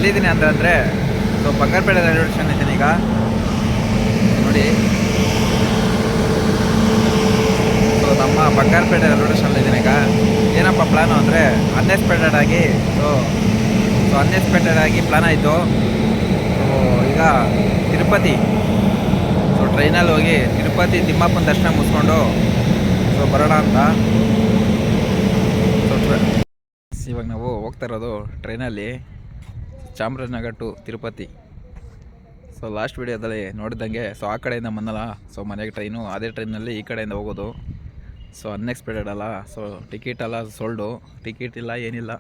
ಎಲ್ಲಿದ್ದೀನಿ ಅಂತಂದರೆ so Bangarpet railway station ಇದ್ದೀನಿ ಈಗ ನೋಡಿ. ಸೊ ನಮ್ಮ ಬಂಗಾರಪೇಟೆ ರೈಲ್ವೆ ಸ್ಟೇಷನ್ ಇದ್ದೀನಿ ಈಗ. ಏನಪ್ಪ ಪ್ಲ್ಯಾನು ಅಂದರೆ ಅನ್ಎಕ್ಸ್ಪೆಕ್ಟೆಡ್ ಆಗಿ ಸೊ ಅನ್ಎಕ್ಸ್ಪೆಕ್ಟೆಡ್ ಆಗಿ ಪ್ಲ್ಯಾನ್ ಆಯಿತು. ಸೊ ಈಗ ತಿರುಪತಿ ಸೊ ಟ್ರೈನಲ್ಲಿ ಹೋಗಿ ತಿರುಪತಿ ತಿಮ್ಮಪ್ಪನ ದರ್ಶನ ಮುಗಿಸ್ಕೊಂಡು ಸೊ ಬರೋಣ ಅಂತ. ಸೊ ಇವಾಗ ನಾವು ಹೋಗ್ತಾ ಇರೋದು ಟ್ರೈನಲ್ಲಿ Chamarajanagar to Tirupati. So last ವಿಡಿಯೋದಲ್ಲಿ ನೋಡಿದಂಗೆ ಸೊ ಆ ಕಡೆಯಿಂದ ಬಂದಲ್ಲ, ಸೊ ಮನೆಗೆ ಟ್ರೈನು ಅದೇ ಟ್ರೈನಲ್ಲಿ ಈ ಕಡೆಯಿಂದ ಹೋಗೋದು. ಸೊ ಅನ್ಎಕ್ಸ್ಪೆಕ್ಟೆಡ್ ಅಲ್ಲ, ಸೊ ಟಿಕೆಟ್ ಎಲ್ಲ ಸೋಲ್ಡು, ಟಿಕೆಟ್ ಇಲ್ಲ ಏನಿಲ್ಲ.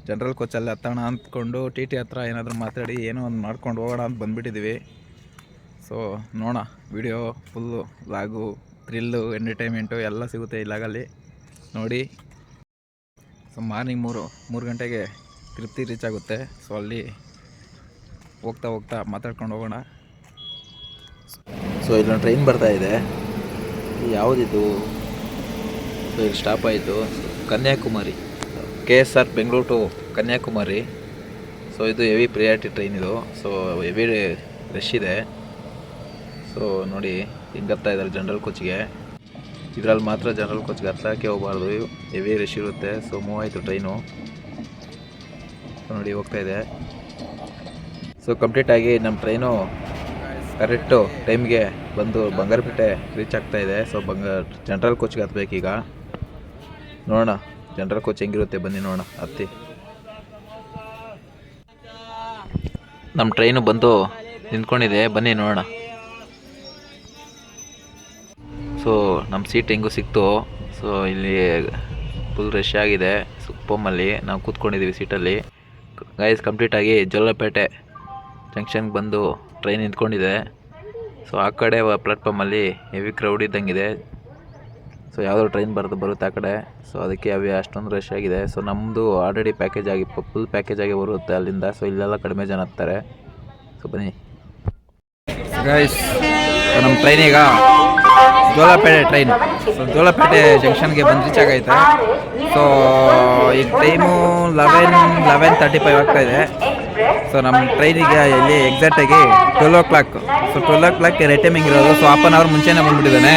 ಜನರಲ್ ಕೋಚಲ್ಲಿ ಹತ್ತೋಣ ಅಂದ್ಕೊಂಡು ಟಿ ಟಿ ಹತ್ರ ಏನಾದರೂ ಮಾತಾಡಿ ಏನೋ ಒಂದು ಮಾಡ್ಕೊಂಡು ಹೋಗೋಣ ಅಂತ ಬಂದುಬಿಟ್ಟಿದ್ದೀವಿ. ಸೊ ನೋಡೋಣ, ವಿಡಿಯೋ ಫುಲ್ಲು ಲಾಗು ಥ್ರಿಲ್ಲು ಎಂಟರ್ಟೈನ್ಮೆಂಟು ಎಲ್ಲ ಸಿಗುತ್ತೆ ಈ ಲಾಗಲ್ಲಿ ನೋಡಿ. ಸೊ ಮಾರ್ನಿಂಗ್ ಮೂರು ಗಂಟೆಗೆ ತಿರುಪತಿ ರೀಚ್ ಆಗುತ್ತೆ. ಸೊ ಅಲ್ಲಿ ಹೋಗ್ತಾ ಮಾತಾಡ್ಕೊಂಡು ಹೋಗೋಣ. ಸೊ ಇಲ್ಲೊಂದು ಟ್ರೈನ್ ಬರ್ತಾಯಿದೆ, ಯಾವುದಿದು? ಸೊ ಇಲ್ಲಿ ಸ್ಟಾಪ್ ಆಯಿತು, Kanyakumari KSR Bengaluru to Kanyakumari. So ಇದು ಹೆವಿ ಪ್ರಿಯಾರಿಟಿ ಟ್ರೈನ್ ಇದು. ಸೊ ಹೆವಿ ರಶ್ ಇದೆ. ಸೊ ನೋಡಿ ಹಿಂಗೆ ಹತ್ತಾ ಇದ್ದಾರೆ ಜನರಲ್ ಕೋಚ್ಗೆ. ಇದರಲ್ಲಿ ಮಾತ್ರ ಜನರಲ್ ಕೋಚ್ಗೆ ಹತ್ತಕ್ಕೆ ಹೋಗಬಾರ್ದು, ಹೆವಿ ರಶ್ ಇರುತ್ತೆ. ಸೊ ಮೂವ್ ಆಯಿತು ಟ್ರೈನು ನೋಡಿ ಹೋಗ್ತಾ ಇದೆ. ಸೊ ಕಂಪ್ಲೀಟಾಗಿ ನಮ್ಮ ಟ್ರೈನು ಕರೆಕ್ಟು ಟೈಮ್ಗೆ ಬಂದು ಬಂಗಾರಪೇಟೆ ರೀಚ್ ಆಗ್ತಾ ಇದೆ. ಸೊ ಜನರಲ್ ಕೋಚ್ಗೆ ಹತ್ಬೇಕೀಗ. ನೋಡೋಣ ಜನರಲ್ ಕೋಚ್ ಹೆಂಗಿರುತ್ತೆ, ಬನ್ನಿ ನೋಡೋಣ ಹತ್ತಿ. ನಮ್ಮ ಟ್ರೈನು ಬಂದು ನಿಂತ್ಕೊಂಡಿದೆ, ಬನ್ನಿ ನೋಡೋಣ. ಸೊ ನಮ್ಮ ಸೀಟ್ ಹೆಂಗೂ ಸಿಕ್ತು. ಸೊ ಇಲ್ಲಿ ಫುಲ್ ರಶ್ ಆಗಿದೆ. ಸುಪ್ಪಮ್ಮಲ್ಲಿ ನಾವು ಕೂತ್ಕೊಂಡಿದ್ದೀವಿ ಸೀಟಲ್ಲಿ. ಗೈಸ್ ಕಂಪ್ಲೀಟಾಗಿ ಜೋಲಪೇಟೆ ಜಂಕ್ಷನ್ಗೆ ಬಂದು ಟ್ರೈನ್ ನಿಂತ್ಕೊಂಡಿದೆ. ಸೊ ಆ ಕಡೆ ಪ್ಲಾಟ್ಫಾರ್ಮಲ್ಲಿ ಹೆವಿ ಕ್ರೌಡ್ ಇದ್ದಂಗಿದೆ. ಸೊ ಯಾವುದೋ ಟ್ರೈನ್ ಬರುತ್ತೆ ಆ ಕಡೆ. ಸೊ ಅದಕ್ಕೆ ಅವು ಅಷ್ಟೊಂದು ರಶ್ ಆಗಿದೆ. ಸೊ ನಮ್ಮದು ಆಲ್ರೆಡಿ ಪ್ಯಾಕೇಜ್ ಆಗಿ ಫುಲ್ ಪ್ಯಾಕೇಜ್ ಆಗಿ ಬರುತ್ತೆ ಅಲ್ಲಿಂದ. ಸೊ ಇಲ್ಲೆಲ್ಲ ಕಡಿಮೆ ಜನ ಹತ್ತಾರೆ. ಸೊ ಬನ್ನಿ ಗೈಸ್, ನಮ್ಮ ಟ್ರೈನ್ ಈಗ ಜೋಲಪೇಟೆ ಟ್ರೈನ್. ಸೊ ಜೋಲಪೇಟೆ ಜಂಕ್ಷನ್ಗೆ ಬಂದು ರೀಚ್ ಆಗೈತೆ. ಸೊ ಈಗ ಟೈಮು 11:35 ಆಗ್ತಾಯಿದೆ. ಸೊ ನಮ್ಮ ಟ್ರೈನಿಗೆ ಇಲ್ಲಿ ಎಕ್ಸಾಕ್ಟಾಗಿ 12 o'clock. So 12 o'clock right timing ಇರೋದು. ಸೊ ಹಾಫ್ ಆನ್ ಅವರ್ ಮುಂಚೆನೇ ಬಂದುಬಿಟ್ಟಿದ್ದಾನೆ.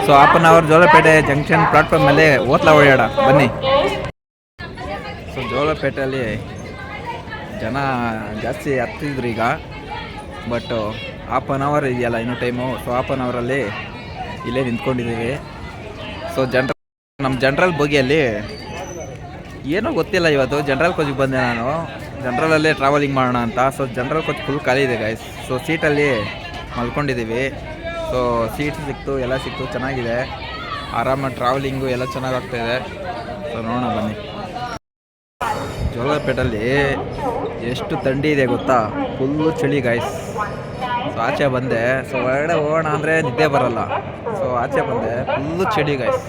So half an hour Jolarpet junction platform ಮೇಲೆ ಓದ್ಲಾ ಬನ್ನಿ. ಸೊ ಜೋಲಪೇಟೆಯಲ್ಲಿ ಜನ ಜಾಸ್ತಿ ಹತ್ತಿದ್ರು ಈಗ, ಬಟ್ ಹಾಫ್ ಆನ್ ಅವರ್ ಇದೆಯಲ್ಲ ಇನ್ನೂ ಟೈಮು. ಸೊ ಹಾಫ್ ಆನ್ ಅವರಲ್ಲಿ ಇಲ್ಲೇ ನಿಂತ್ಕೊಂಡಿದ್ದೀವಿ. ಸೊ ನಮ್ಮ ಜನರಲ್ ಬೋಗಿಯಲ್ಲಿ ಏನೋ ಗೊತ್ತಿಲ್ಲ, ಇವತ್ತು ಜನರಲ್ ಕೋಚಿಗೆ ಬಂದೆ ನಾನು. ಜನರಲಲ್ಲೇ ಟ್ರಾವೆಲಿಂಗ್ ಮಾಡೋಣ ಅಂತ. ಸೊ ಜನರಲ್ ಕೋಚ್ ಫುಲ್ ಖಾಲಿ ಇದೆ ಗೈಸ್. ಸೊ ಸೀಟಲ್ಲಿ ಮಲ್ಕೊಂಡಿದ್ದೀವಿ. ಸೊ ಸೀಟ್ ಸಿಕ್ತು, ಎಲ್ಲ ಸಿಕ್ತು, ಚೆನ್ನಾಗಿದೆ. ಆರಾಮಾಗಿ ಟ್ರಾವೆಲಿಂಗು ಎಲ್ಲ ಚೆನ್ನಾಗಿ ಆಗ್ತಾಯಿದೆ. ಸೊ ನೋಡೋಣ ಬನ್ನಿ. ಜೋಲಪೇಟಲ್ಲಿ ಎಷ್ಟು ಥಂಡಿ ಇದೆ ಗೊತ್ತಾ, ಫುಲ್ಲು ಚಳಿ ಗೈಸ್. ಸೊ ಆಚೆ ಬಂದೆ. ಸೊ ಹೊರಗಡೆ ಹೋಗೋಣ ಅಂದರೆ ನಿದ್ದೆ ಬರೋಲ್ಲ. ಸೊ ಆಚೆ ಬಂದೆ, ಫುಲ್ಲು ಚಳಿ ಗೈಸ್.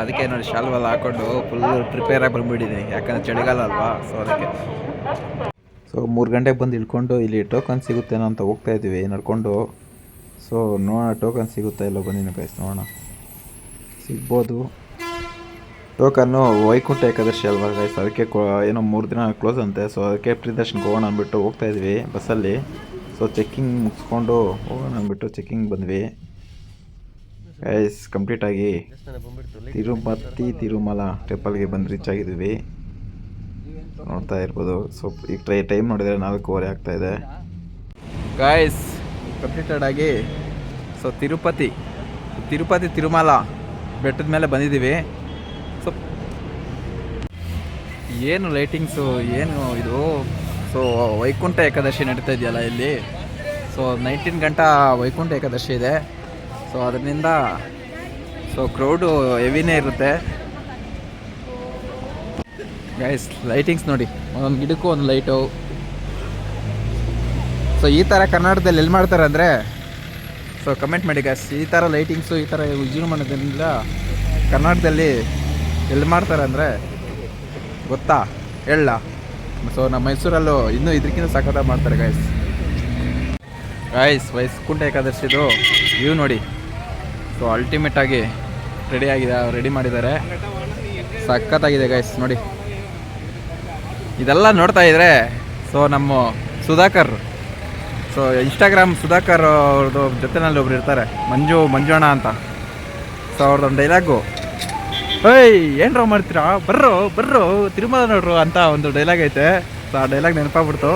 ಅದಕ್ಕೆ ನೋಡಿ ಶಾಲ್ವೆಲ್ಲ ಹಾಕ್ಕೊಂಡು ಫುಲ್ಲು ಪ್ರಿಪೇರಾಗಿ ಬಂದುಬಿಟ್ಟಿದ್ದೀನಿ, ಯಾಕಂದರೆ ಚಳಿಗಾಲ ಅಲ್ವಾ. ಸೊ ಅದಕ್ಕೆ ಸೊ 3 ಗಂಟೆಗೆ ಬಂದು ಇಳ್ಕೊಂಡು ಇಲ್ಲಿ ಟೋಕನ್ ಸಿಗುತ್ತೇನೋ ಅಂತ ಹೋಗ್ತಾ ಇದ್ದೀವಿ ನಡ್ಕೊಂಡು. ಸೊ ನೋಡೋಣ ಟೋಕನ್ ಸಿಗುತ್ತಾ ಇಲ್ಲೋ, ಬನ್ನಿ ಗೈಸ್ ನೋಡೋಣ. ಸಿಗ್ಬೋದು ಟೋಕನ್ನು. ವೈಕುಂಠ ಏಕಾದಶಿ ಅಲ್ವಾ ಗೈಸ್, ಅದಕ್ಕೆ ಏನೋ 3 ದಿನ ಕ್ಲೋಸ್ ಅಂತೆ. ಸೊ ಅದಕ್ಕೆ ಫ್ರೀ ದರ್ಶನಕ್ಕೆ ಹೋಗೋಣ ಅಂದ್ಬಿಟ್ಟು ಹೋಗ್ತಾಯಿದ್ವಿ ಬಸ್ಸಲ್ಲಿ. ಸೊ ಚೆಕ್ಕಿಂಗ್ ಮುಗಿಸ್ಕೊಂಡು ಹೋಗೋಣ ಅಂದ್ಬಿಟ್ಟು ಚೆಕ್ಕಿಂಗ್ ಬಂದ್ವಿ ಗೈಸ್. ಕಂಪ್ಲೀಟಾಗಿ ತಿರುಮಲ ಟೆಂಪಲ್ಗೆ ಬಂದು ರೀಚ್ ಆಗಿದ್ದೀವಿ, ನೋಡ್ತಾ ಇರ್ಬೋದು. ಸೊ ಈಗ ಟೈಮ್ ನೋಡಿದರೆ 4:15 ಆಗ್ತಾಯಿದೆ ಗೈಸ್. ಕಂಪ್ಲೀಟೆಡ್ ಆಗಿ ಸೊ ತಿರುಪತಿ ತಿರುಮಲ ಬೆಟ್ಟದ ಮೇಲೆ ಬಂದಿದ್ದೀವಿ. ಸೊ ಏನು ಲೈಟಿಂಗ್ಸು, ಏನು ಇದು. ಸೊ ವೈಕುಂಠ ಏಕಾದಶಿ ನಡೀತಾ ಇದೆಯಲ್ಲ ಇಲ್ಲಿ. ಸೊ 19 ಗಂಟೆ ವೈಕುಂಠ ಏಕಾದಶಿ ಇದೆ. ಸೊ ಅದರಿಂದ ಸೊ ಕ್ರೌಡು ಹೆವಿನೇ ಇರುತ್ತೆ ಗೈಸ್. ಲೈಟಿಂಗ್ಸ್ ನೋಡಿ, ಒಂದೊಂದು ಗಿಡಕ್ಕೂ ಒಂದು ಲೈಟು. ಸೊ ಈ ಥರ ಕರ್ನಾಟಕದಲ್ಲಿ ಎಲ್ಲಿ ಮಾಡ್ತಾರೆ ಅಂದರೆ ಸೊ ಕಮೆಂಟ್ ಮಾಡಿ ಗೈಸ್. ಈ ಥರ ಲೈಟಿಂಗ್ಸು ಈ ಥರ ವಿಜೃಂಭಣೆಯಿಂದ ಕರ್ನಾಟಕದಲ್ಲಿ ಎಲ್ಲಿ ಮಾಡ್ತಾರೆ ಅಂದರೆ ಗೊತ್ತಾ, ಹೇಳ. ಸೊ ನಮ್ಮ ಮೈಸೂರಲ್ಲೂ ಇನ್ನೂ ಇದಕ್ಕಿಂತ ಸಖತ್ತಾಗಿ ಮಾಡ್ತಾರೆ ಗೈಸ್. ವೈಕುಂಠ ಏಕಾದಶಿದು ವ್ಯೂ ನೋಡಿ. ಸೊ ಅಲ್ಟಿಮೇಟಾಗಿ ರೆಡಿ ಮಾಡಿದ್ದಾರೆ, ಸಖತ್ತಾಗಿದೆ ಗೈಸ್ ನೋಡಿ. ಇದೆಲ್ಲ ನೋಡ್ತಾ ಇದ್ರೆ ಸೊ ನಮ್ಮ ಸುಧಾಕರ್, ಸೊ ಇನ್ಸ್ಟಾಗ್ರಾಮ್ ಸುಧಾಕರ್ ಅವ್ರದ್ದು ಜೊತೆನಲ್ಲಿ ಒಬ್ರು ಇರ್ತಾರೆ, ಮಂಜುಣ್ಣ ಅಂತ. ಸೊ ಅವ್ರದ್ದೊಂದು ಡೈಲಾಗು, ಏಯ್ ಏನ್ರೋ ಮಾಡ್ತೀರಾ, ಬರ್ರೋ ತಿರುಮಲ ನೋಡ್ರು ಅಂತ ಒಂದು ಡೈಲಾಗ್ ಐತೆ. ಸೊ ಆ ಡೈಲಾಗ್ ನೆನಪಾಗ್ಬಿಡ್ತು.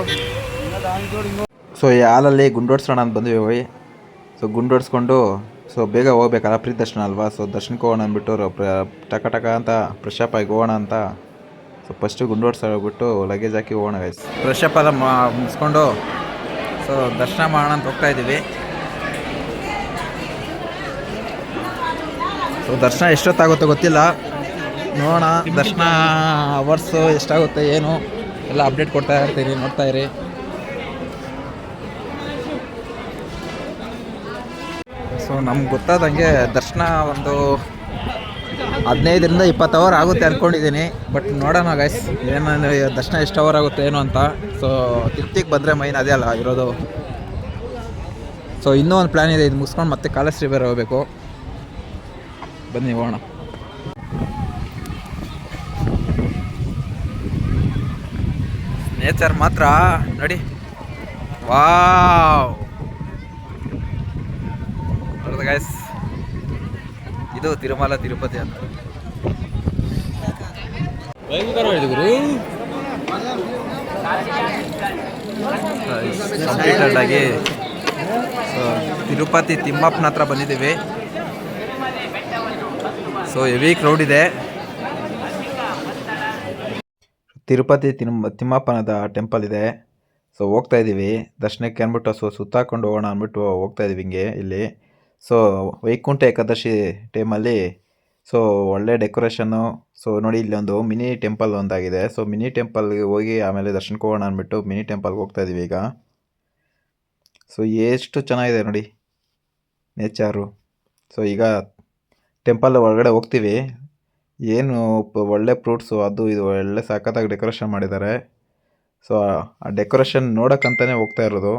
ಸೊ ಈ ಹಾಲಲ್ಲಿ ಗುಂಡೋಡ್ಸೋಣ ಅಂತ ಬಂದ್ವಿ. ಸೊ ಗುಂಡೋಡ್ಸ್ಕೊಂಡು ಸೊ ಬೇಗ ಹೋಗ್ಬೇಕಲ್ಲ, ಪ್ರೀ ದರ್ಶನ ಅಲ್ವಾ. ಸೊ ದರ್ಶನಕ್ಕೆ ಹೋಗೋಣ ಅಂದ್ಬಿಟ್ಟು ಟಕ ಅಂತ ಫ್ರೆಶ್ ಅಪ್ ಆಗಿ ಹೋಗೋಣ ಅಂತ. ಸೊ ಫಸ್ಟು ಗುಂಡೋಡ್ಸೋಗ್ಬಿಟ್ಟು ಲಗೇಜ್ ಹಾಕಿ ಹೋಗೋಣ ಗೈಸ್. ಫ್ರೆಶ್ ಅಪ್ ಎಲ್ಲ ಮುಗಿಸ್ಕೊಂಡು ಸೊ ದರ್ಶನ ಮಾಡೋಣ ಅಂತ ಹೋಗ್ತಾ ಇದ್ದೀವಿ. ಸೊ ದರ್ಶನ ಎಷ್ಟೊತ್ತಾಗುತ್ತೋ ಗೊತ್ತಿಲ್ಲ, ನೋಡೋಣ. ದರ್ಶನ ಅವರ್ಸು ಎಷ್ಟಾಗುತ್ತೆ ಏನು ಎಲ್ಲ ಅಪ್ಡೇಟ್ ಕೊಡ್ತಾ ಇರ್ತೀರಿ, ನೋಡ್ತಾ ಇರಿ. ಸೊ ನಮ್ಗೆ ಗೊತ್ತಾದಂಗೆ ದರ್ಶನ ಒಂದು 15ರಿಂದ 20 ಅವರ್ ಆಗುತ್ತೆ ಅಂದ್ಕೊಂಡಿದ್ದೀನಿ. ಬಟ್ ನೋಡೋಣ ಗೈಸ್, ಏನು ದರ್ಶನ ಎಷ್ಟು ಅವರ್ ಆಗುತ್ತೆ ಏನು ಅಂತ. ಸೊ ತಿರ್ತಿಗೆ ಬಂದರೆ ಮೈನ್ ಅದೇ ಅಲ್ಲ ಇರೋದು. ಸೊ ಇನ್ನೂ ಒಂದು ಪ್ಲ್ಯಾನ್ ಇದೆ, ಇದು ಮುಗಿಸ್ಕೊಂಡು ಮತ್ತೆ ಕಾಲೇಶ್ರೀ ಬೇರೆ ಹೋಗಬೇಕು. ಬನ್ನಿ ಹೋಗೋಣ. ನೇಚರ್ ಮಾತ್ರ ನೋಡಿ, ವಾವ್ ನೋಡ್ದ ಗೈಸ್, ಇದು ತಿರುಮಲ ತಿರುಪತಿ ಅಂತ. ಕಂಪ್ಲೀಟೆಡ್ ಆಗಿ ಸೊ ತಿರುಪತಿ ತಿಮ್ಮಪ್ಪನ ಹತ್ರ ಬಂದಿದ್ದೀವಿ. ಸೊ ಹೆವಿ ಕ್ರೌಡ್ ಇದೆ. ತಿರುಪತಿ ತಿಮ್ಮಪ್ಪನದ ಟೆಂಪಲ್ ಇದೆ. ಸೊ ಹೋಗ್ತಾ ಇದ್ದೀವಿ ದರ್ಶನಕ್ಕೆ ಅಂದ್ಬಿಟ್ಟು. ಸೊ ಸುತ್ತಾಕೊಂಡು ಹೋಗೋಣ ಅಂದ್ಬಿಟ್ಟು ಹೋಗ್ತಾ ಇದ್ದೀವಿ ಹಿಂಗೆ ಇಲ್ಲಿ. ಸೊ ವೈಕುಂಠ ಏಕಾದಶಿ ಟೈಮಲ್ಲಿ ಸೊ ಒಳ್ಳೆ ಡೆಕೋರೇಷನ್ನು. ಸೊ ನೋಡಿ ಇಲ್ಲಿ ಒಂದು ಮಿನಿ ಟೆಂಪಲ್ ಒಂದಾಗಿದೆ. ಸೊ ಮಿನಿ ಟೆಂಪಲ್ಗೆ ಹೋಗಿ ಆಮೇಲೆ ದರ್ಶನಕ್ಕೆ ಹೋಗೋಣ ಅಂದ್ಬಿಟ್ಟು ಮಿನಿ ಟೆಂಪಲ್ಗೆ ಹೋಗ್ತಾ ಇದ್ದೀವಿ ಈಗ. ಸೊ ಎಷ್ಟು ಚೆನ್ನಾಗಿದೆ ನೋಡಿ ನೇಚರು. ಸೊ ಈಗ ಟೆಂಪಲ್ ಒಳಗಡೆ ಹೋಗ್ತೀವಿ. ಏನು ಒಳ್ಳೆ ಫ್ರೂಟ್ಸು ಅದು ಇದು ಒಳ್ಳೆ ಸಖತ್ತಾಗಿ ಡೆಕೋರೇಷನ್ ಮಾಡಿದ್ದಾರೆ. ಸೊ ಆ ಡೆಕೋರೇಷನ್ ನೋಡೋಕ್ಕಂತಲೇ ಹೋಗ್ತಾ ಇರೋದು.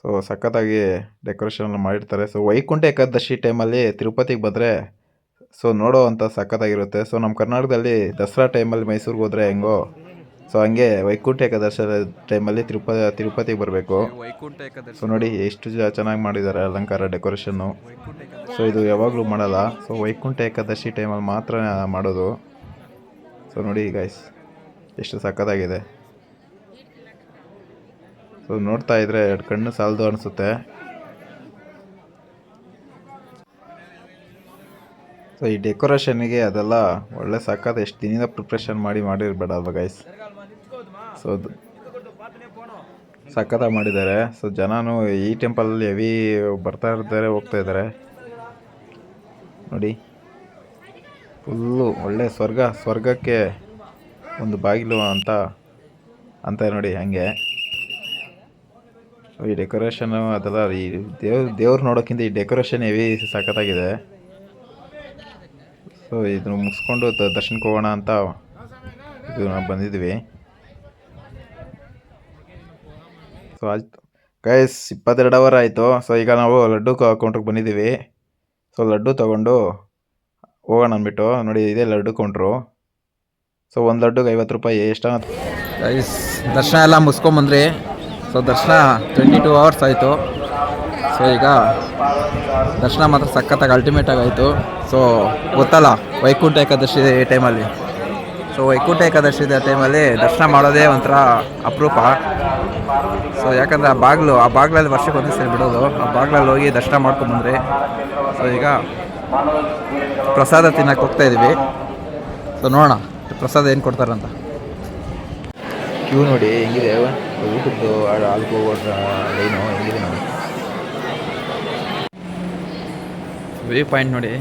ಸೊ ಸಖತ್ತಾಗಿ ಡೆಕೋರೇಷನ್ ಮಾಡಿರ್ತಾರೆ. ಸೊ ವೈಕುಂಠ ಏಕಾದಶಿ ಟೈಮಲ್ಲಿ ತಿರುಪತಿಗೆ ಬಂದರೆ ಸೊ ನೋಡೋ ಅಂಥ ಸಖತ್ತಾಗಿರುತ್ತೆ. ಸೊ ನಮ್ಮ ಕರ್ನಾಟಕದಲ್ಲಿ ದಸರಾ ಟೈಮಲ್ಲಿ ಮೈಸೂರಿಗೆ ಹೋದರೆ ಹೆಂಗೋ, ಸೊ ಹಂಗೆ ವೈಕುಂಠ ಏಕಾದಶಿ ಟೈಮಲ್ಲಿ ತಿರುಪತಿಗೆ ಬರಬೇಕು. ಸೊ ನೋಡಿ ಎಷ್ಟು ಚೆನ್ನಾಗಿ ಮಾಡಿದ್ದಾರೆ ಅಲಂಕಾರ, ಡೆಕೋರೇಷನ್ನು. ಸೊ ಇದು ಯಾವಾಗಲೂ ಮಾಡಲ್ಲ. ಸೊ ವೈಕುಂಠ ಏಕಾದಶಿ ಟೈಮಲ್ಲಿ ಮಾತ್ರ ಮಾಡೋದು. ಸೊ ನೋಡಿ ಗೈಸ್ ಎಷ್ಟು ಸಖತ್ತಾಗಿದೆ. ಸೊ ನೋಡ್ತಾ ಇದ್ರೆ ಎರಡು ಕಣ್ಣು ಸಾಲದು ಅನಿಸುತ್ತೆ. ಸೊ ಈ ಡೆಕೋರೇಷನ್ಗೆ ಅದೆಲ್ಲ ಒಳ್ಳೆ ಸಖತ್ ಎಷ್ಟು ದಿನದ ಪ್ರಿಪ್ರೇಷನ್ ಮಾಡಿರಬೇಡ ಅಲ್ವಾ ಗೈಸ್. ಸೊ ಸಖತ್ತಾಗಿ ಮಾಡಿದ್ದಾರೆ. ಸೊ ಜನನು ಈ ಟೆಂಪಲಲ್ಲಿ ಹೆವಿ ಬರ್ತಾ ಇರ್ತಾರೆ, ಹೋಗ್ತಾ ಇದ್ದಾರೆ ನೋಡಿ. ಫುಲ್ಲು ಒಳ್ಳೆ ಸ್ವರ್ಗಕ್ಕೆ ಒಂದು ಬಾಗಿಲು ಅಂತ ನೋಡಿ ಹಂಗೆ. ಈ ಡೆಕೋರೇಷನು ಅದೆಲ್ಲ ಈ ದೇವ್ರು ನೋಡೋಕ್ಕಿಂತ ಈ ಡೆಕೋರೇಷನ್ ಹೆವಿ ಸಖತ್ತಾಗಿದೆ. ಸೊ ಇದನ್ನು ಮುಗಿಸ್ಕೊಂಡು ದರ್ಶನಕ್ಕೆ ಹೋಗೋಣ ಅಂತ ಇದು ನಾವು ಬಂದಿದ್ವಿ. ಸೊ ಆಯ್ತು ಗೈಸ್, 22 ಅವರ್ ಆಯಿತು. ಸೊ ಈಗ ನಾವು ಲಡ್ಡು ಕೌಂಟ್ರಿಗೆ ಬಂದಿದ್ದೀವಿ. ಸೊ ಲಡ್ಡು ತೊಗೊಂಡು ಹೋಗೋಣ ಅಂದ್ಬಿಟ್ಟು ನೋಡಿ, ಇದೇ ಲಡ್ಡು ಕೌಂಟ್ರು. ಸೊ ಒಂದು ಲಡ್ಡುಗೆ 50 ರೂಪಾಯಿ ಎಷ್ಟು ಗೈಸ್. ದರ್ಶನ ಎಲ್ಲ ಮುಗಿಸ್ಕೊಂಬಂದ್ರಿ. ಸೊ ದರ್ಶನ 22 ಅವರ್ಸ್ ಆಯಿತು. ಸೊ ಈಗ ದರ್ಶನ ಮಾತ್ರ ಸಖತ್ತಾಗಿ ಅಲ್ಟಿಮೇಟಾಗಿ ಆಯಿತು. ಸೊ ಗೊತ್ತಲ್ಲ ವೈಕುಂಠ ಏಕಾದಶಿ ಟೈಮಲ್ಲಿ. ಸೊ ವೈಕುಂಠ ಏಕಾದಶಿ ಟೈಮಲ್ಲಿ ದರ್ಶನ ಮಾಡೋದೇ ಒಂಥರ ಅಪರೂಪ. ಸೊ ಯಾಕಂದರೆ ಆ ಬಾಗಿಲಲ್ಲಿ ವರ್ಷಕ್ಕೆ ಒಂದೇ ಸರಿ ಬಿಡೋದು. ಆ ಬಾಗಿಲಲ್ಲಿ ಹೋಗಿ ದರ್ಶನ ಮಾಡ್ಕೊಂಬಂದ್ರಿ. ಸೊ ಈಗ ಪ್ರಸಾದ ತಿನ್ನಕ್ಕೆ ಹೋಗ್ತಾಯಿದ್ದೀವಿ. ಸೊ ನೋಡೋಣ ಪ್ರಸಾದ ಏನು ಕೊಡ್ತಾರಂತ. ಕ್ಯೂ ನೋಡಿ ಹೆಂಗಿದೆ, ಊಟದ್ದು ಹಾಲ್ಗೆ ಲೈನು ಹೆಂಗಿದೆ ನೋಡಿ. ವ್ಯೂ ಪಾಯಿಂಟ್ ನೋಡಿ.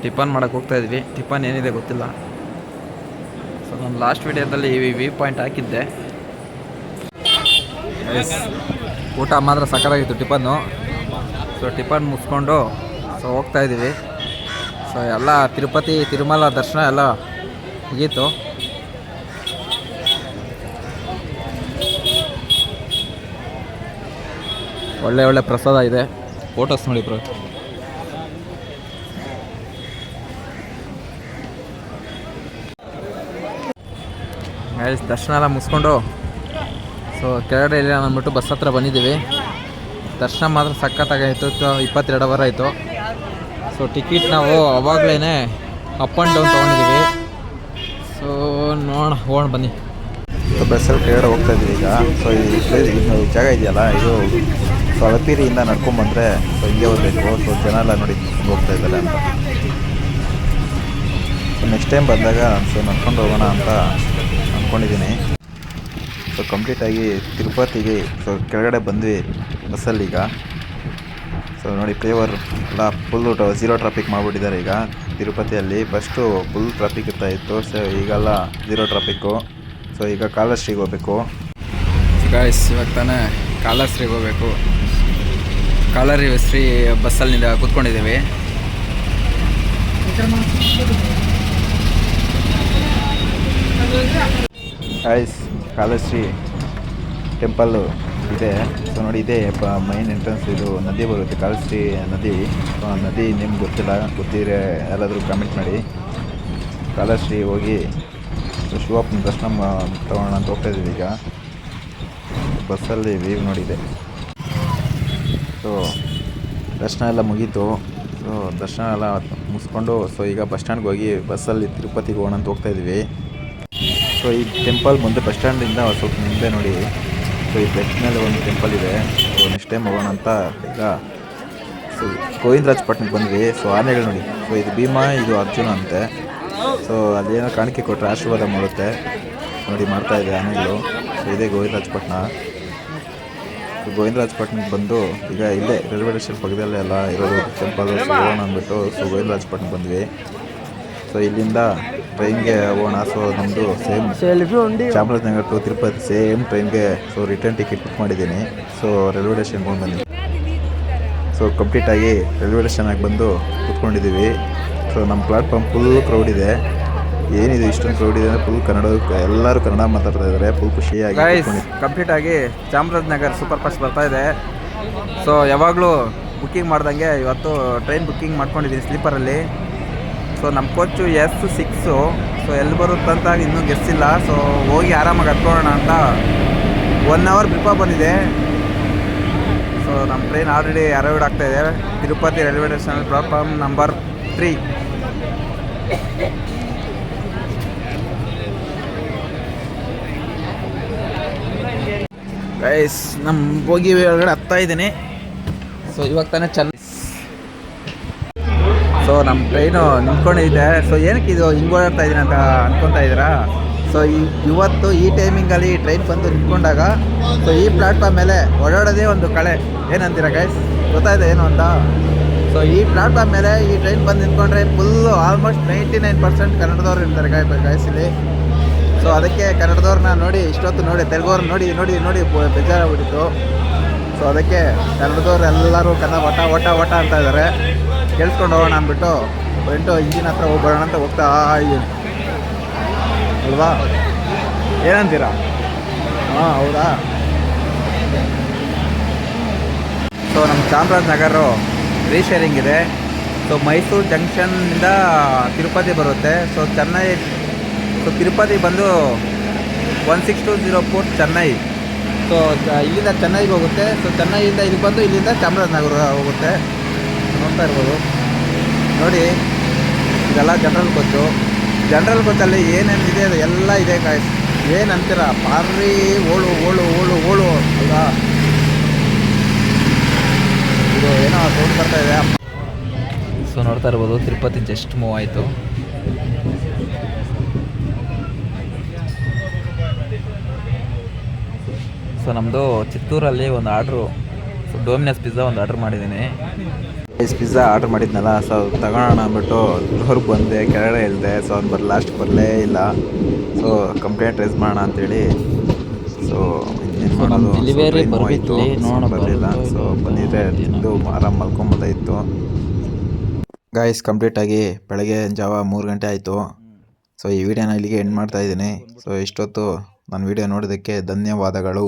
ಟಿಫನ್ ಮಾಡೋಕ್ಕೆ ಹೋಗ್ತಾ ಇದ್ವಿ. ಟಿಫನ್ ಏನಿದೆ ಗೊತ್ತಿಲ್ಲ. ಸೊ ನಾನು ಲಾಸ್ಟ್ ವಿಡಿಯೋದಲ್ಲಿ ಈ ವ್ಯೂ ಪಾಯಿಂಟ್ ಹಾಕಿದ್ದೆ. ಊಟ ಮಾತ್ರ ಸಕ್ಕತ್ತಾಗಿತ್ತು ಟಿಫನ್ನು. ಸೊ ಟಿಫನ್ ಮುಗಿಸ್ಕೊಂಡು ಸೊ ಹೋಗ್ತಾ ಇದ್ದೀವಿ. ಸೊ ಎಲ್ಲ ತಿರುಮಲ ದರ್ಶನ ಎಲ್ಲ ಮುಗೀತು. ಒಳ್ಳೆ ಪ್ರಸಾದ ಇದೆ. ಫೋಟೋಸ್ ನೋಡಿ ಬ್ರೋ. ಗೈಸ್ ದರ್ಶನ ಎಲ್ಲ ಮುಗಿಸ್ಕೊಂಡು ಸೊ ಕೆಳಗಡೆ ಇಲ್ಲ ಅಂದ್ಬಿಟ್ಟು ಬಸ್ ಹತ್ರ ಬಂದಿದ್ದೀವಿ. ದರ್ಶನ ಮಾತ್ರ ಸಖತ್ತಾಗಾಯಿತು. 22 ಅವರ್ ಆಯಿತು. ಸೊ ಟಿಕೆಟ್ ನಾವು ಅವಾಗಲೇ ಅಪ್ ಆ್ಯಂಡ್ ಡೌನ್ ತೊಗೊಂಡಿದ್ದೀವಿ. ಸೊ ನೋಡೋಣ ಹೋಗೋಣ ಬನ್ನಿ. ಸೊ ಬಸ್ಸಲ್ಲಿ ಕೆಳಗಡೆ ಹೋಗ್ತಾ ಇದ್ದೀವಿ ಈಗ. ಸೊ ಈ ಪ್ಲೇಸ್ ಇದು ಜಾಗ ಇದೆಯಲ್ಲ, ಇದು ಸೊ ಅಳಪಿರಿಯಿಂದ ನಡ್ಕೊಂಬಂದರೆ ಸೊ ಹಿಂಗೆ ಹೋಗಬೇಕು. ಸೊ ಜನ ಎಲ್ಲ ನೋಡಿ ಹೋಗ್ತಾ ಇದ್ದಾರೆ ಅಂತ. ಸೊ ನೆಕ್ಸ್ಟ್ ಟೈಮ್ ಬಂದಾಗ ಸೊ ನಡ್ಕೊಂಡು ಹೋಗೋಣ ಅಂತ ಅಂದ್ಕೊಂಡಿದ್ದೀನಿ. ಸೊ ಕಂಪ್ಲೀಟಾಗಿ ತಿರುಪತಿಗೆ ಸೊ ಕೆಳಗಡೆ ಬಂದ್ವಿ ಬಸ್ಸಲ್ಲಿ ಈಗ. ಸೊ ನೋಡಿ ಫ್ಲೇವರ್ ಎಲ್ಲ ಫುಲ್ಲು ಝೀರೋ ಟ್ರಾಫಿಕ್ ಮಾಡಿಬಿಟ್ಟಿದ್ದಾರೆ ಈಗ ತಿರುಪತಿಯಲ್ಲಿ. ಫಸ್ಟು ಫುಲ್ ಟ್ರಾಫಿಕ್ ಇರ್ತಾಯಿತ್ತು. ಸೊ ಈಗೆಲ್ಲ ಝೀರೋ ಟ್ರಾಫಿಕ್ಕು. ಸೊ ಈಗ ಕಾಲಶ್ರೀಗೆ ಹೋಗಬೇಕು. ಗೈಸ್ ಇವಾಗ ತಾನೇ ಕಾಲಶ್ರೀಗೆ ಹೋಗಬೇಕು. ಕಾಲಶ್ರೀ ಬಸ್ಸಲ್ಲಿಂದ ಕೂತ್ಕೊಂಡಿದ್ದೀವಿ. ಗೈಸ್ ಕಾಲಶ್ರೀ ಟೆಂಪಲ್ಲು ಇದೆ. ಸೊ ನೋಡಿ ಇದೆ ಮೈನ್ ಎಂಟ್ರೆನ್ಸ್. ಇದು ನದಿ ಬರುತ್ತೆ, ಕಾಲಶ್ರೀ ನದಿ. ಸೊ ಆ ನದಿ ನಿಮ್ಗೆ ಗೊತ್ತಿದ್ರೆ ಯಾರಾದರೂ ಕಾಮೆಂಟ್ ಮಾಡಿ. ಕಾಲಶ್ರೀ ಹೋಗಿ ಶಿವಪ್ಪನ ದರ್ಶನ ತಗೋಣ ಅಂತ ಹೋಗ್ತಾ ಇದ್ದೀವಿ ಈಗ. ಬಸ್ಸಲ್ಲಿ ವ್ಯೂ ನೋಡಿದೆ. ಸೊ ದರ್ಶನ ಎಲ್ಲ ಮುಗೀತು. ಸೊ ದರ್ಶನ ಎಲ್ಲ ಮುಗಿಸ್ಕೊಂಡು ಸೊ ಈಗ ಬಸ್ ಸ್ಟ್ಯಾಂಡ್ಗೆ ಹೋಗಿ ಬಸ್ಸಲ್ಲಿ ತಿರುಪತಿಗೆ ಹೋಗೋಣ ಅಂತ ಹೋಗ್ತಾ ಇದ್ದೀವಿ. ಸೊ ಈ ಟೆಂಪಲ್ ಮುಂದೆ ಬಸ್ ಸ್ಟ್ಯಾಂಡಿಂದ ಸ್ವಲ್ಪ ಮುಂದೆ ನೋಡಿ. ಸೊ ಈ ಬೆಟ್ಟ ಮೇಲೆ ಒಂದು ಟೆಂಪಲ್ ಇದೆ. ಸೊ ನೆಕ್ಸ್ಟ್ ಟೈಮ್ ಹೋಗೋಣ ಅಂತ ಈಗ ಸೊ ಗೋವಿಂದರಾಜಪಟ್ಟಣಕ್ಕೆ ಬಂದ್ವಿ. ಸೊ ಆನೆಗಳು ನೋಡಿ. ಸೊ ಇದು ಭೀಮಾ, ಇದು ಅರ್ಜುನ ಅಂತೆ. ಸೊ ಅದೇನೋ ಕಾಣಿಕೆ ಕೊಟ್ಟರೆ ಆಶೀರ್ವಾದ ಮಾಡುತ್ತೆ ನೋಡಿ, ಮಾಡ್ತಾ ಇದೆ ಆನೆಗಳು. ಸೊ ಇದೇ ಗೋವಿಂದರಾಜಪಟ್ಟಣ. ಗೋವಿಂದರಾಜಪಟ್ಟಣಕ್ಕೆ ಬಂದು ಈಗ ಇಲ್ಲೇ ರೈಲ್ವೆ ಸ್ಟೇಷನ್ ಪಕ್ಕದಲ್ಲೇ ಎಲ್ಲ ಇರೋದು ಟೆಂಪಲ್. ಸೊ ಹೋಗೋಣ ಅಂದ್ಬಿಟ್ಟು ಸೊ ಗೋವಿಂದರಾಜಪಟ್ಟಣಕ್ಕೆ ಬಂದ್ವಿ. ಸೊ ಇಲ್ಲಿಂದ ಟ್ರೈನ್ಗೆ ಹೋಗೋಣ. ಸೊ ನಮ್ಮದು same Chamarajanagar to Tirupati same ಟ್ರೈನ್ಗೆ ಸೊ ರಿಟರ್ನ್ ಟಿಕೆಟ್ ಬುಕ್ ಮಾಡಿದ್ದೀನಿ. ಸೊ ರೈಲ್ವೆ ಸ್ಟೇಷನ್ಗೆ ಹೋಗಿ ಬಂದಿದ್ದೀನಿ. ಸೊ ಕಂಪ್ಲೀಟಾಗಿ ರೈಲ್ವೆ ಸ್ಟೇಷನಾಗಿ ಬಂದು ಕೂತ್ಕೊಂಡಿದ್ದೀವಿ. ಸೊ ನಮ್ಮ ಪ್ಲಾಟ್ಫಾರ್ಮ್ ಫುಲ್ ಕ್ರೌಡ್ ಇದೆ. ಏನಿದೆ ಇಷ್ಟೊಂದು ಕ್ರೌಡ್ ಇದೆ ಅಂದರೆ ಫುಲ್ ಕನ್ನಡ, ಎಲ್ಲರೂ ಕನ್ನಡ ಮಾತಾಡ್ತಾ ಇದ್ದಾರೆ. ಫುಲ್ ಖುಷಿಯಾಗಿ ಕಂಪ್ಲೀಟಾಗಿ ಚಾಮರಾಜನಗರ್ ಸೂಪರ್ ಫಾಸ್ಟ್ ಬರ್ತಾ ಇದೆ. ಸೊ ಯಾವಾಗಲೂ ಬುಕ್ಕಿಂಗ್ ಮಾಡ್ದಂಗೆ ಇವತ್ತು ಟ್ರೈನ್ ಬುಕ್ಕಿಂಗ್ ಮಾಡ್ಕೊಂಡಿದ್ದೀನಿ ಸ್ಲೀಪರಲ್ಲಿ. ಸೊ ನಮ್ಮ ಕೋಚು S6. ಸೊ ಎಲ್ಲಿ ಬರುತ್ತಂತ ಇನ್ನೂ ಗೆಸ್ಸಿಲ್ಲ. ಸೊ ಹೋಗಿ ಆರಾಮಾಗಿ ಹತ್ಕೊಳ್ಳೋಣ ಅಂತ 1 ಅವರ್ ಬಿಫೋರ್ ಬಂದಿದೆ. ಸೊ ನಮ್ಮ ಟ್ರೈನ್ ಆಲ್ರೆಡಿ ಅರೈವ್ಡ್ ಆಗ್ತಾ ಇದೆ Tirupati railway station platform number 3. Guys ನಮ್ಮ ಬೋಗಿ ಒಳಗಡೆ ಹತ್ತಾ ಇದ್ದೀನಿ. ಸೊ ಇವಾಗ ತಾನೇ ಸೊ ನಮ್ಮ ಟ್ರೈನು ನಿಂತ್ಕೊಂಡಿದ್ದೆ. ಸೊ ಏನಕ್ಕೆ ಇದು ಹಿಂಗೆ ಓಡಾಡ್ತಾ ಇದ್ದೀನಿ ಅಂತ ಅಂದ್ಕೊತಾ ಇದ್ದೀರಾ? ಸೊ ಇವತ್ತು ಈ ಟೈಮಿಂಗಲ್ಲಿ ಟ್ರೈನ್ ಬಂದು ನಿಂತ್ಕೊಂಡಾಗ ಸೊ ಈ ಪ್ಲಾಟ್ಫಾರ್ಮ್ ಮೇಲೆ ಓಡಾಡೋದೇ ಒಂದು ಕಳೆ. ಏನಂತೀರಾ ಗೈಸ್? ಗೊತ್ತಾಯಿದೆ ಏನು ಅಂತ? ಸೊ ಈ ಪ್ಲಾಟ್ಫಾರ್ಮ್ ಮೇಲೆ ಈ ಟ್ರೈನ್ ಬಂದು ನಿಂತ್ಕೊಂಡ್ರೆ ಫುಲ್ಲು ಆಲ್ಮೋಸ್ಟ್ 99% ಕನ್ನಡದವ್ರು ಇರ್ತಾರೆ ಗೈಸ್ ಇಲ್ಲಿ. ಸೊ ಅದಕ್ಕೆ ಕನ್ನಡದವ್ರನ್ನ ನೋಡಿ ಇಷ್ಟೊತ್ತು ನೋಡಿ ತೆಲುಗವ್ರು ನೋಡಿ ನೋಡಿ ನೋಡಿ ಬೇಜಾರಾಗ್ಬಿಟ್ಟಿತ್ತು. ಸೊ ಅದಕ್ಕೆ ಕನ್ನಡದವ್ರು ಎಲ್ಲರೂ ಕನ್ನಡ ಒಟ ಅಂತ ಇದ್ದಾರೆ. ಕೇಳಿಸ್ಕೊಂಡು ಹೋಗೋಣ ಅಂದ್ಬಿಟ್ಟು ಇಂಜಿನ್ ಹತ್ರ ಹೋಗ್ಬೋಣ ಅಂತ ಹೋಗ್ತಾ ಇದ್ದೀನಿ ಅಲ್ವಾ? ಏನಂತೀರಾ? ಹಾಂ ಹೌದಾ? ಸೊ ನಮ್ಮ ಚಾಮರಾಜನಗರ ರೀಶೇರಿಂಗ್ ಇದೆ. ಸೊ ಮೈಸೂರು ಜಂಕ್ಷನ್ನಿಂದ ತಿರುಪತಿ ಬರುತ್ತೆ. ಸೊ ತಿರುಪತಿ ಬಂದು 16204 ಚೆನ್ನೈ. ಸೊ ಇಲ್ಲಿಂದ ಚೆನ್ನೈಗೆ ಹೋಗುತ್ತೆ. ಸೊ ಚೆನ್ನೈಯಿಂದ ಇಲ್ಲಿ ಬಂದು ಇಲ್ಲಿಂದ ಚಾಮರಾಜನಗರ ಹೋಗುತ್ತೆ. ನೋಡ್ತಾ ಇರ್ಬೋದು ನೋಡಿ, ಇದೆಲ್ಲ ಜನರಲ್ ಕೋಚಲ್ಲಿ ಏನೇನಿದೆ ಅದು ಎಲ್ಲ ಇದೆ ಗಾಯ್ಸ್. ಏನಂತೀರ? ಭಾರಿ ಓಳು ಅಲ್ವಾ? ಇದು ಏನೋ ಸೌಂಡ್ ಬರ್ತಾ ಇದೆ. ಸೊ ನೋಡ್ತಾ ಇರ್ಬೋದು ತಿರುಪತಿ ಜಸ್ಟ್ ಮೂವ್ ಆಯಿತು. ಸೊ ನಮ್ಮದು ಚಿತ್ತೂರಲ್ಲಿ ಒಂದು ಆರ್ಡ್ರು ಡೊಮಿನೋಸ್ ಪಿಜ್ಜಾ ಒಂದು ಆರ್ಡ್ರ್ ಮಾಡಿದ್ದೀನಿ. ಪಿಜ್ಜಾ ಆರ್ಡ್ರ್ ಮಾಡಿದ್ನಲ್ಲ, ಸೊ ತಗೊಳ್ಳೋಣ ಅಂದ್ಬಿಟ್ಟು ಹೊರಗೆ ಬಂದೆ, ಕೆಳಗಡೆ ಇಳಿದೆ. ಸೊ ಅವ್ನು ಲಾಸ್ಟ್ ಬರಲೇ ಇಲ್ಲ. ಸೊ ಕಂಪ್ಲೇಂಟ್ ರೈಸ್ ಮಾಡೋಣ ಅಂತೇಳಿ ಸೊ ಡೆಲಿವರಿ ಬರಲಿಲ್ಲ. ಸೊ ಬಂದಿದ್ದರೆ ತಿಂದು ಆರಾಮ್ ಮಲ್ಕೊಂಬೋದಾಯಿತು. ಗಾಯ್ಸ್ ಕಂಪ್ಲೀಟಾಗಿ ಬೆಳಗ್ಗೆ ಜಾವ 3 ಗಂಟೆ ಆಯಿತು. ಸೊ ಈ ವಿಡಿಯೋನ ಇಲ್ಲಿಗೆ ಎಂಡ್ ಮಾಡ್ತಾಯಿದ್ದೀನಿ. ಸೊ ಇಷ್ಟೊತ್ತು ನನ್ನ ವಿಡಿಯೋ ನೋಡೋದಕ್ಕೆ ಧನ್ಯವಾದಗಳು.